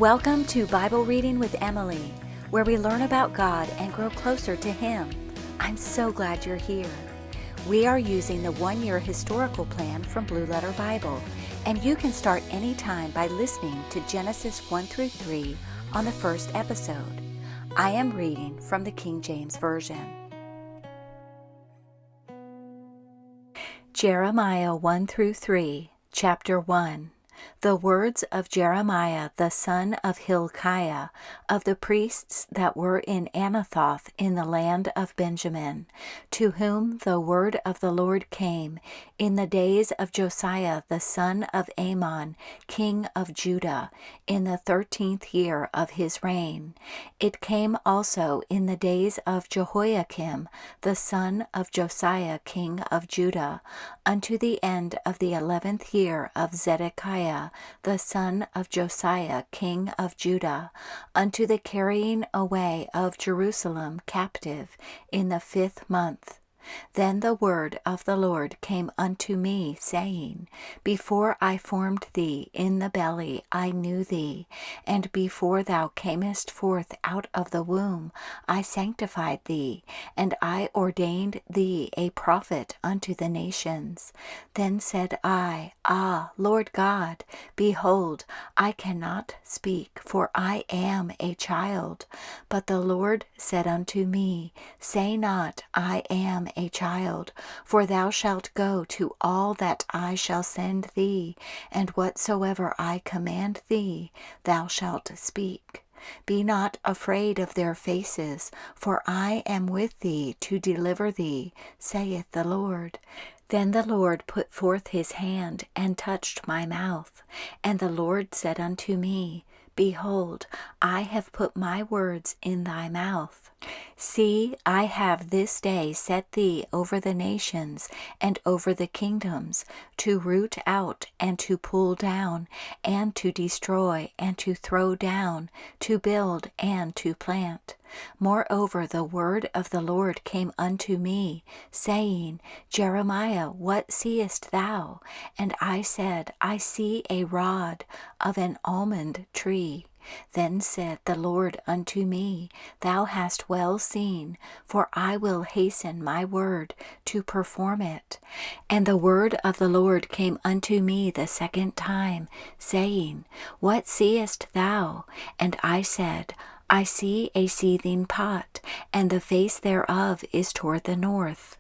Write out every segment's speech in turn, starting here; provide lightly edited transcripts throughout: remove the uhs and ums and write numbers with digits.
Welcome to Bible Reading with Emily, where we learn about God and grow closer to Him. I'm so glad you're here. We are using the one-year historical plan from Blue Letter Bible, and you can start anytime by listening to Genesis 1 through 3 on the first episode. I am reading from the King James Version. Jeremiah 1 through 3, Chapter 1. The words of Jeremiah the son of Hilkiah, of the priests that were in Anathoth in the land of Benjamin, to whom the word of the Lord came in the days of Josiah the son of Amon, king of Judah, in the 13th year of his reign. It came also in the days of Jehoiakim, the son of Josiah king of Judah, unto the end of the 11th year of Zedekiah, the son of Josiah king of Judah, unto the carrying away of Jerusalem captive in the 5th month. Then the word of the Lord came unto me, saying, Before I formed thee in the belly I knew thee, and before thou camest forth out of the womb I sanctified thee, and I ordained thee a prophet unto the nations. Then said I, Ah, Lord God, behold, I cannot speak, for I am a child. But the Lord said unto me, Say not, I am a child, for thou shalt go to all that I shall send thee, and whatsoever I command thee, thou shalt speak. Be not afraid of their faces, for I am with thee to deliver thee, saith the Lord. Then the Lord put forth his hand and touched my mouth. And the Lord said unto me, Behold, I have put my words in thy mouth. See, I have this day set thee over the nations and over the kingdoms, to root out and to pull down, and to destroy and to throw down, to build and to plant. Moreover, the word of the Lord came unto me, saying, Jeremiah, what seest thou? And I said, I see a rod of an almond tree. Then said the Lord unto me, Thou hast well seen, for I will hasten my word to perform it. And the word of the Lord came unto me the second time, saying, What seest thou? And I said, I see a seething pot, and the face thereof is toward the north.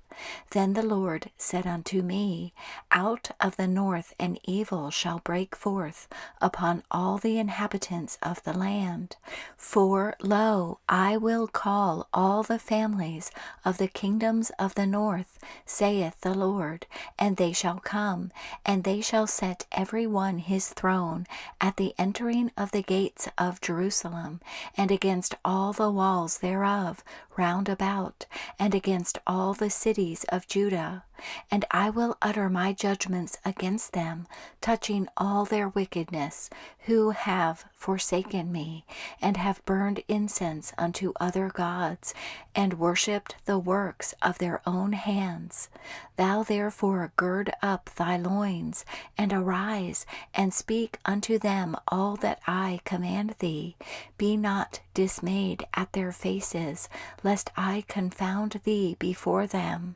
Then the Lord said unto me, Out of the north an evil shall break forth upon all the inhabitants of the land. For, lo, I will call all the families of the kingdoms of the north, saith the Lord, and they shall come, and they shall set every one his throne at the entering of the gates of Jerusalem, and against all the walls thereof round about, and against all the cities of Judah. And I will utter my judgments against them, touching all their wickedness, who have forsaken me, and have burned incense unto other gods, and worshipped the works of their own hands. Thou therefore gird up thy loins, and arise, and speak unto them all that I command thee. Be not dismayed at their faces, lest I confound thee before them.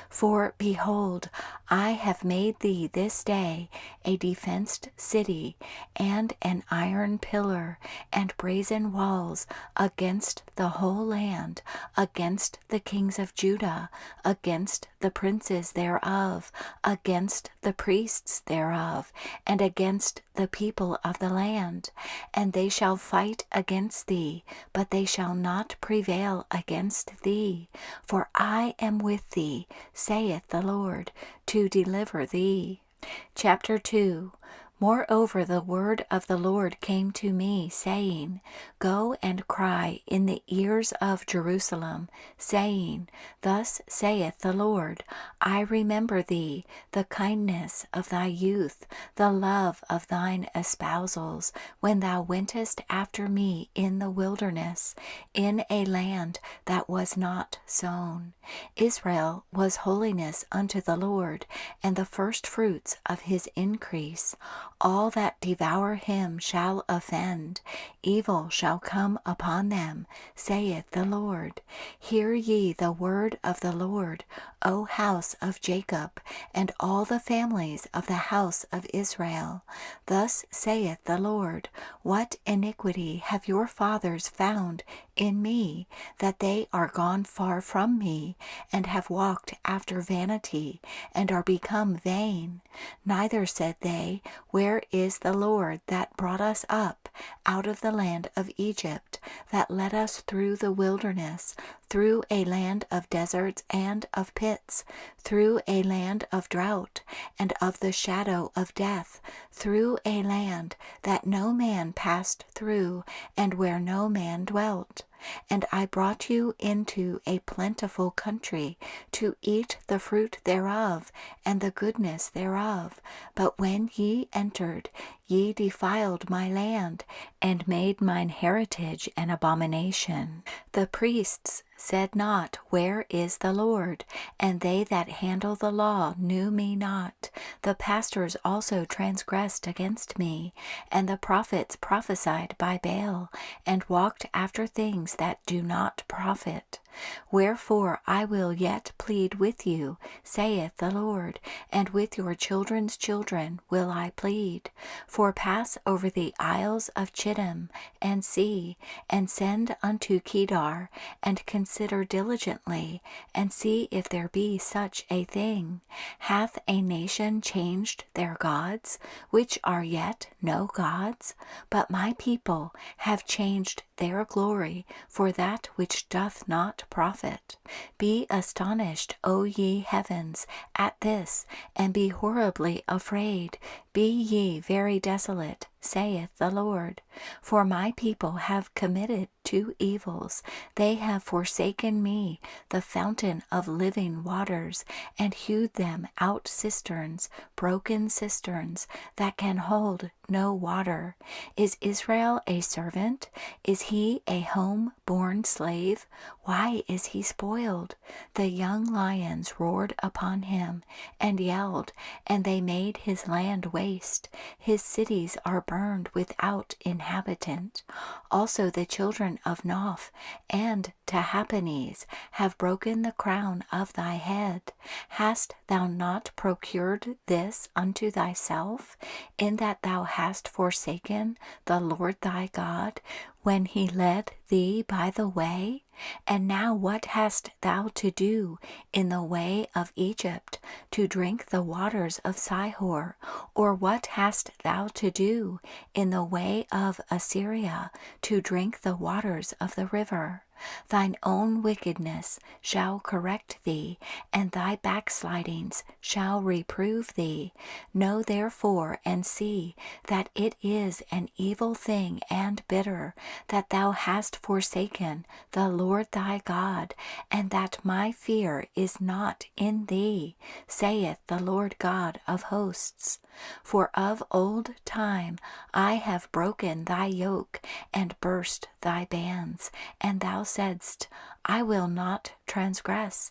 For, behold, I have made thee this day a defenced city, and an iron pillar, and brazen walls against the whole land, against the kings of Judah, against the princes thereof, against the priests thereof, and against the people of the land. And they shall fight against thee, but they shall not prevail against thee. For I am with thee, saith the Lord, to deliver thee. Chapter 2. Moreover, the word of the Lord came to me, saying, Go and cry in the ears of Jerusalem, saying, Thus saith the Lord, I remember thee, the kindness of thy youth, the love of thine espousals, when thou wentest after me in the wilderness, in a land that was not sown. Israel was holiness unto the Lord, and the firstfruits of his increase. All that devour him shall offend. Evil shall come upon them, saith the Lord. Hear ye the word of the Lord, O house of Jacob, and all the families of the house of Israel. Thus saith the Lord, What iniquity have your fathers found in me, that they are gone far from me, and have walked after vanity, and are become vain? Neither said they, Where is the Lord that brought us up out of the land of Egypt, that led us through the wilderness, through a land of deserts and of pits, through a land of drought and of the shadow of death, through a land that no man passed through, and where no man dwelt? And I brought you into a plentiful country, to eat the fruit thereof, and the goodness thereof. But when ye entered, ye defiled my land, and made mine heritage an abomination. The priests said not, Where is the Lord? And they that handle the law knew me not. The pastors also transgressed against me, and the prophets prophesied by Baal, and walked after things that do not profit. Wherefore I will yet plead with you, saith the Lord, and with your children's children will I plead. For pass over the isles of Chittim, and see, and send unto Kedar, and consider diligently, and see if there be such a thing. Hath a nation changed their gods, which are yet no gods? But my people have changed their glory for that which doth not profit. Be astonished, O ye heavens, at this, and be horribly afraid. Be ye very desolate, saith the Lord. For my people have committed two evils. They have forsaken me, the fountain of living waters, and hewed them out cisterns, broken cisterns, that can hold no water. Is Israel a servant? Is he a home-born slave? Why is he spoiled? The young lions roared upon him, and yelled, and they made his land waste. His cities are burned without inhabitant. Also the children of Noph and Tahpanhes have broken the crown of thy head. Hast thou not procured this unto thyself, in that thou hast forsaken the Lord thy God, when he led thee by the way? And now what hast thou to do in the way of Egypt, to drink the waters of Sihor? Or what hast thou to do in the way of Assyria, to drink the waters of the river? Thine own wickedness shall correct thee, and thy backslidings shall reprove thee. Know therefore and see that it is an evil thing and bitter, that thou hast forsaken the Lord thy God, and that my fear is not in thee, saith the Lord God of hosts. For of old time I have broken thy yoke, and burst thy bands, and thou saidst, I will not transgress.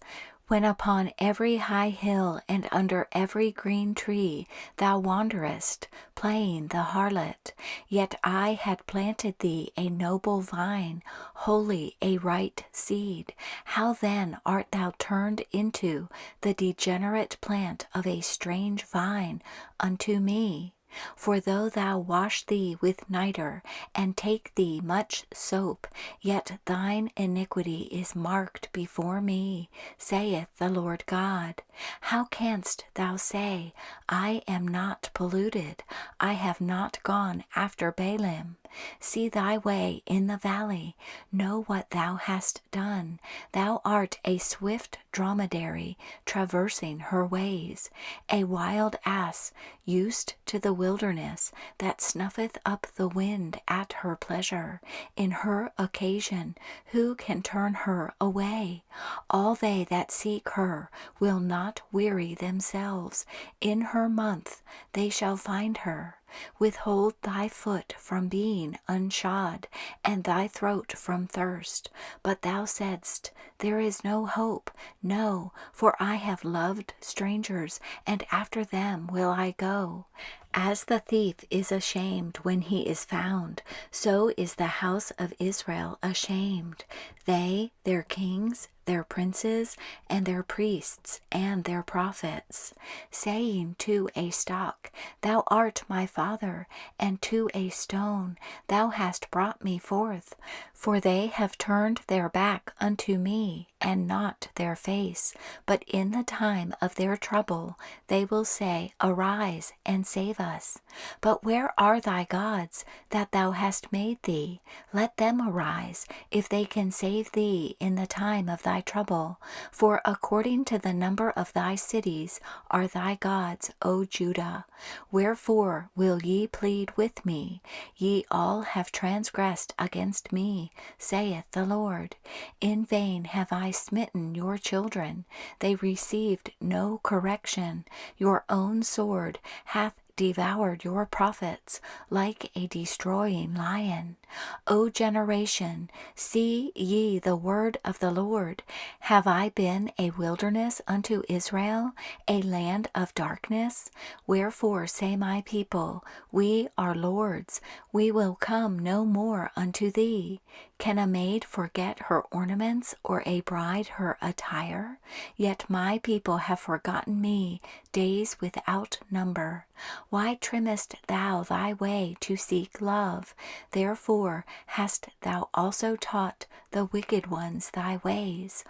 When upon every high hill and under every green tree thou wanderest, playing the harlot, yet I had planted thee a noble vine, wholly a right seed. How then art thou turned into the degenerate plant of a strange vine unto me? For though thou wash thee with nitre, and take thee much soap, yet thine iniquity is marked before me, saith the Lord God. How canst thou say, I am not polluted, I have not gone after Baalim? See thy way in the valley, know what thou hast done. Thou art a swift dromedary, traversing her ways, a wild ass, used to the wilderness, that snuffeth up the wind at her pleasure. In her occasion, who can turn her away? All they that seek her will not weary themselves. In her month they shall find her. Withhold thy foot from being unshod, and thy throat from thirst. But thou saidst, There is no hope. No, for I have loved strangers, and after them will I go. As the thief is ashamed when he is found, so is the house of Israel ashamed. They, their kings, their princes, and their priests, and their prophets, saying to a stock, Thou art my father, and to a stone, Thou hast brought me forth. For they have turned their back unto me, and not their face. But in the time of their trouble they will say, Arise, and save us. But where are thy gods, that thou hast made thee? Let them arise, if they can save thee in the time of thy trouble. For according to the number of thy cities are thy gods, O Judah. Wherefore will ye plead with me? Ye all have transgressed against me, saith the Lord. In vain have I smitten your children. They received no correction. Your own sword hath devoured your prophets like a destroying lion. O generation, see ye the word of the Lord. Have I been a wilderness unto Israel, a land of darkness? Wherefore say my people, We are lords, we will come no more unto thee. Can a maid forget her ornaments, or a bride her attire? Yet my people have forgotten me days without number. Why trimmest thou thy way to seek love? Therefore hast thou also taught the wicked ones thy ways.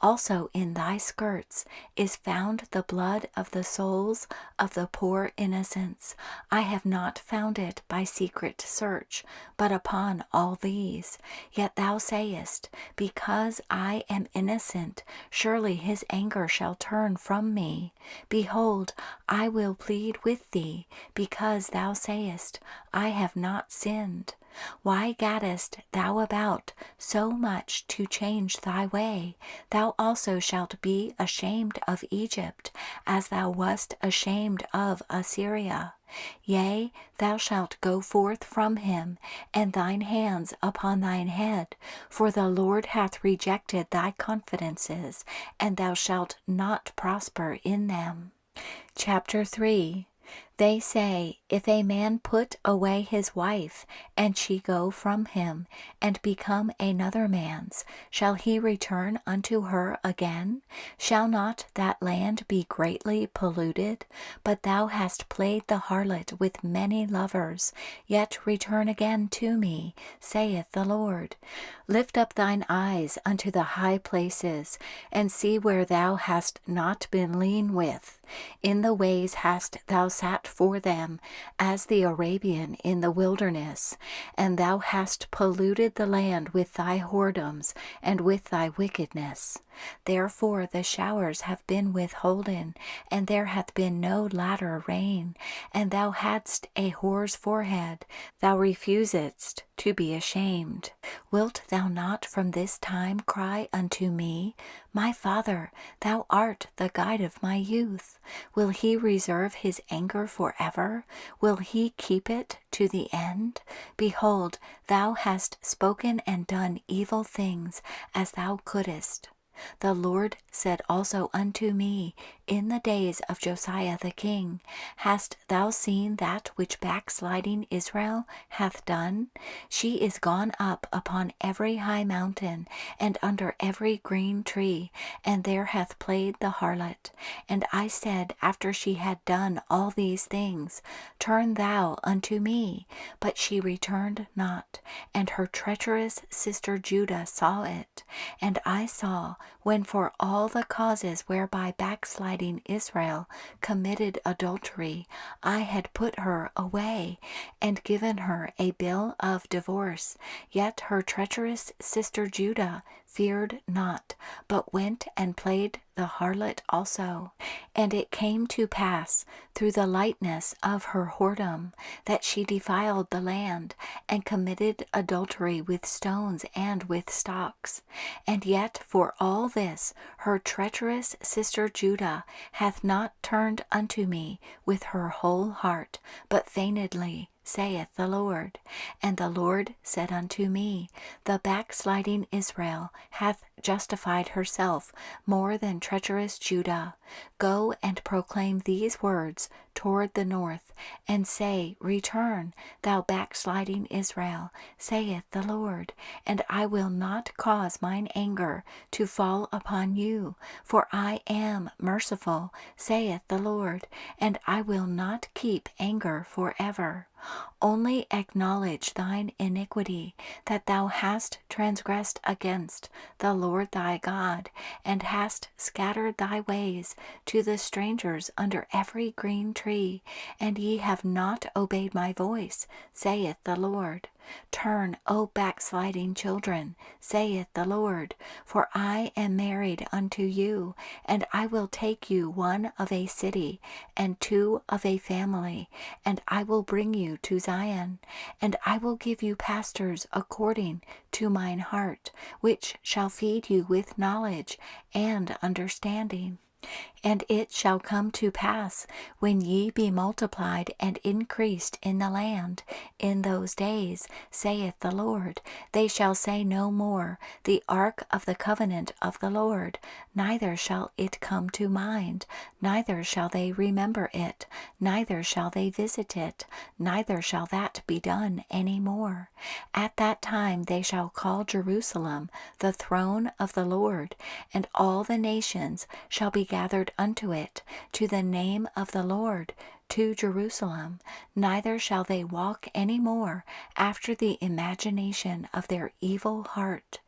Also in thy skirts is found the blood of the souls of the poor innocents. I have not found it by secret search, but upon all these. Yet thou sayest, Because I am innocent, surely his anger shall turn from me. Behold, I will plead with thee, because thou sayest, I have not sinned. Why gaddest thou about so much to change thy way? Thou also shalt be ashamed of Egypt, as thou wast ashamed of Assyria. Yea, thou shalt go forth from him, and thine hands upon thine head, for the Lord hath rejected thy confidences, and thou shalt not prosper in them. Chapter 3. They say, If a man put away his wife, and she go from him, and become another man's, shall he return unto her again? Shall not that land be greatly polluted? But thou hast played the harlot with many lovers. Yet return again to me, saith the Lord. Lift up thine eyes unto the high places, and see where thou hast not been lean with. In the ways hast thou sat for them, as the Arabian in the wilderness, and thou hast polluted the land with thy whoredoms and with thy wickedness. Therefore the showers have been withholden, and there hath been no latter rain. And thou hadst a whore's forehead, thou refusedst to be ashamed. Wilt thou not from this time cry unto me, My Father, thou art the guide of my youth? Will he reserve his anger forever? Will he keep it to the end? Behold, thou hast spoken and done evil things as thou couldest. The Lord said also unto me in the days of Josiah the king, Hast thou seen that which backsliding Israel hath done? She is gone up upon every high mountain, and under every green tree, and there hath played the harlot. And I said, after she had done all these things, Turn thou unto me. But she returned not, and her treacherous sister Judah saw it. And I saw, when for all the causes whereby backsliding Israel committed adultery, I had put her away, and given her a bill of divorce, yet her treacherous sister Judah feared not, but went and played the harlot also. And it came to pass, through the lightness of her whoredom, that she defiled the land, and committed adultery with stones and with stocks. And yet for all this her treacherous sister Judah hath not turned unto me with her whole heart, but feignedly saith the Lord. And the Lord said unto me, The backsliding Israel hath justified herself more than treacherous Judah. Go and proclaim these words toward the north, and say, Return, thou backsliding Israel, saith the Lord, and I will not cause mine anger to fall upon you, for I am merciful, saith the Lord, and I will not keep anger forever. Only acknowledge thine iniquity, that thou hast transgressed against the Lord thy God, and hast scattered thy ways to the strangers under every green tree, and ye have not obeyed my voice, saith the Lord. Turn, O backsliding children, saith the Lord, for I am married unto you, and I will take you one of a city, and two of a family, and I will bring you to Zion, and I will give you pastors according to mine heart, which shall feed you with knowledge and understanding. And it shall come to pass, when ye be multiplied and increased in the land, in those days, saith the Lord, they shall say no more, The ark of the covenant of the Lord, neither shall it come to mind, neither shall they remember it, neither shall they visit it, neither shall that be done any more. At that time they shall call Jerusalem the throne of the Lord, and all the nations shall be gathered unto it, to the name of the Lord, to Jerusalem. Neither shall they walk any more after the imagination of their evil heart.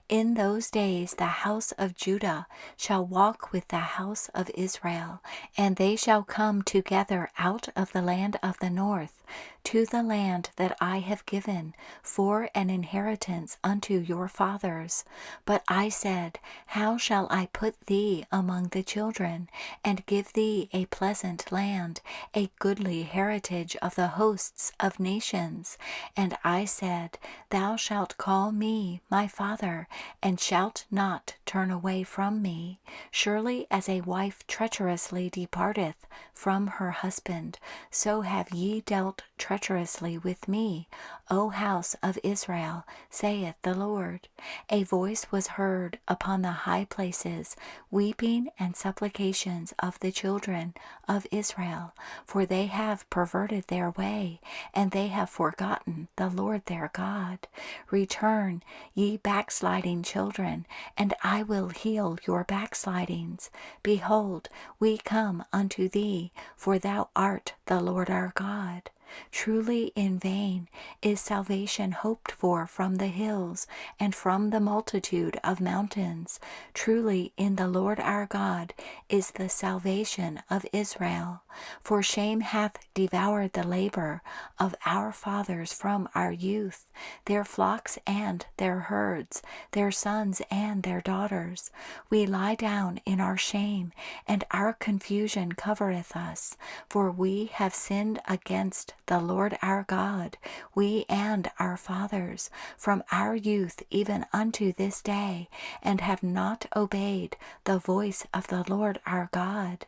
In those days the house of Judah shall walk with the house of Israel, and they shall come together out of the land of the north, to the land that I have given for an inheritance unto your fathers. But I said, How shall I put thee among the children, and give thee a pleasant land, a goodly heritage of the hosts of nations? And I said, Thou shalt call me my father, and shalt not turn away from me. Surely as a wife treacherously departeth from her husband, so have ye dealt treacherously with me, O house of Israel, saith the Lord. A voice was heard upon the high places, weeping and supplications of the children of Israel, for they have perverted their way, and they have forgotten the Lord their God. Return, ye backsliding children, and I will heal your backslidings. Behold, we come unto thee, for thou art the Lord our God. Truly in vain is salvation hoped for from the hills and from the multitude of mountains. Truly in the Lord our God is the salvation of Israel. For shame hath devoured the labor of our fathers from our youth, their flocks and their herds, their sons and their daughters. We lie down in our shame, and our confusion covereth us. For we have sinned against the Lord our God, we and our fathers, from our youth even unto this day, and have not obeyed the voice of the Lord our God.